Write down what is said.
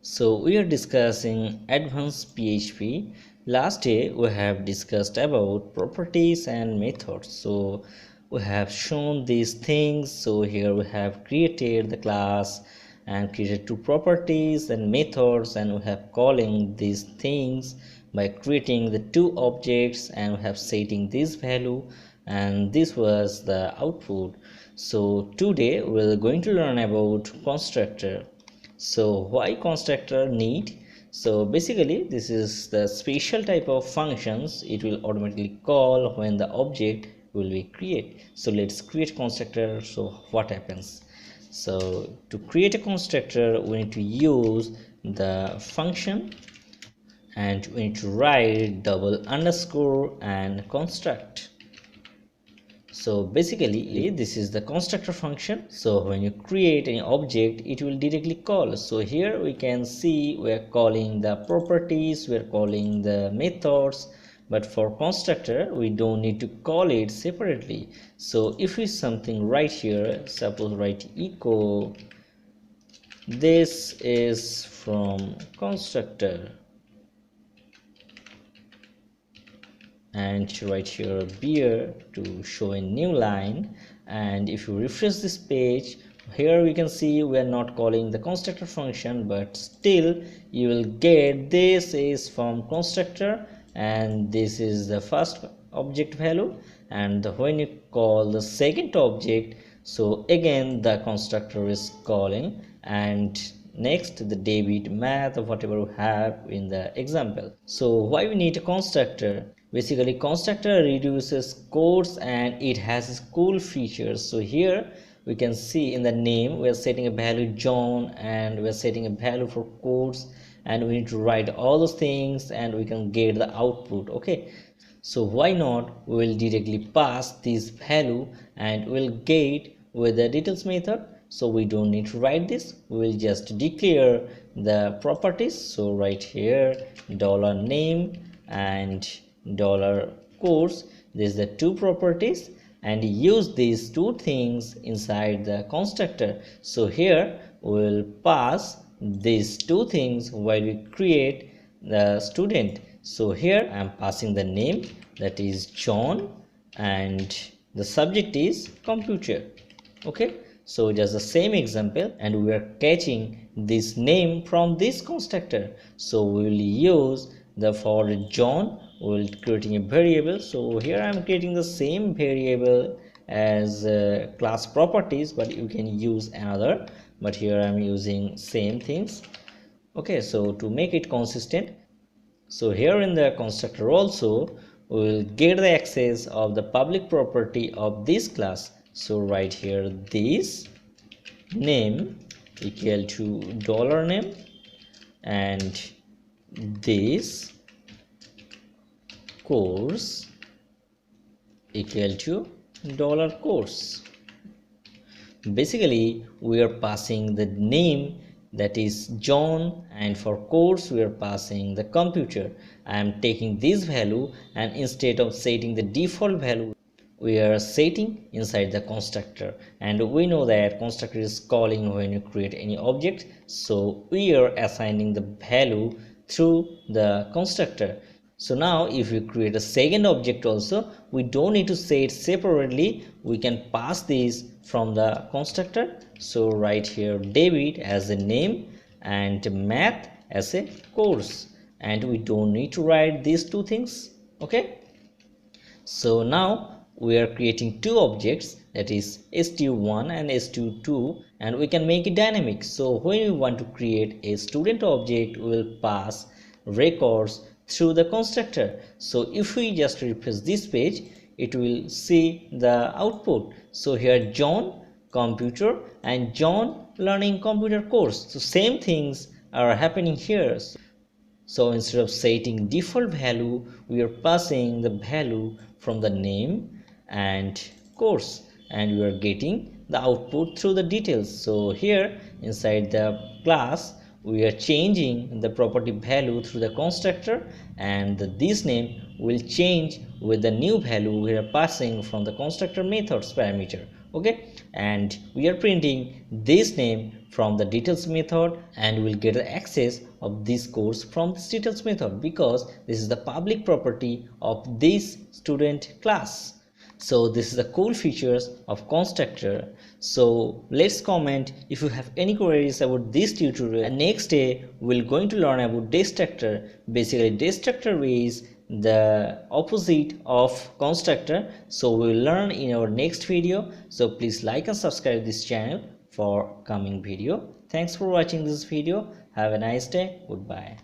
So we are discussing advanced PHP. Last day we have discussed about properties and methods. So we have shown these things. So here we have created the class and created two properties and methods, and we have calling these things by creating the two objects, and we have setting this value, and this was the output. So today we're going to learn about constructor. So why constructor need? So basically this is the special type of functions it will automatically call when the object will be created. So let's create constructor. So what happens? So to create a constructor we need to use the function, and we need to write double underscore and construct. So basically this is the constructor function. So when you create an object it will directly call. So here we can see we are calling the properties, we are calling the methods, but for constructor we don't need to call it separately. So if we something right here, suppose write echo this is from constructor, and right here beer to show a new line, and if you refresh this page, here we can see we are not calling the constructor function, but still you will get this is from constructor and this is the first object value, and when you call the second object, so again the constructor is calling, and next the debit math or whatever we have in the example. So why we need a constructor? Basically constructor reduces codes and it has cool features. So here we can see in the name we are setting a value John, and we are setting a value for codes, and we need to write all those things and we can get the output. Okay, so why not we will directly pass this value and we'll get with the details method. So we don't need to write this, we will just declare the properties. So right here $name and $course, these are the two properties, and use these two things inside the constructor. So here we will pass these two things while we create the student. So here I am passing the name, that is John, and the subject is computer. Okay, so just the same example, and we are catching this name from this constructor. So we will use the for John we will creating a variable. So here I am creating the same variable as class properties, but you can use another, but here I am using same things. Okay, so to make it consistent, so here in the constructor also we will get the access of the public property of this class. So right here this name equal to $name, and this course equal to $course. Basically we are passing the name, that is John, and for course we are passing the computer. I am taking this value, and instead of setting the default value we are setting inside the constructor, and we know that constructor is calling when you create any object. So we are assigning the value through the constructor. So now if we create a second object also, we don't need to say it separately, we can pass this from the constructor. So right here David as a name and math as a course, and we don't need to write these two things. Okay, so now we are creating two objects, that is stu1 and stu2, and we can make it dynamic. So when we want to create a student object, we will pass records through the constructor. So if we just refresh this page, it will see the output. So here John computer and John learning computer course. So same things are happening here. So instead of setting default value, we are passing the value from the name and course, and we are getting the output through the details. So here inside the class we are changing the property value through the constructor, and this name will change with the new value we are passing from the constructor methods parameter. okay, and we are printing this name from the details method, and we'll get the access of this course from this details method because this is the public property of this student class. So this is the cool features of constructor. So let's comment if you have any queries about this tutorial, and next day we're going to learn about destructor. Basically destructor is the opposite of constructor, so we'll learn in our next video. So please like and subscribe this channel for coming video. Thanks for watching this video. Have a nice day. Goodbye.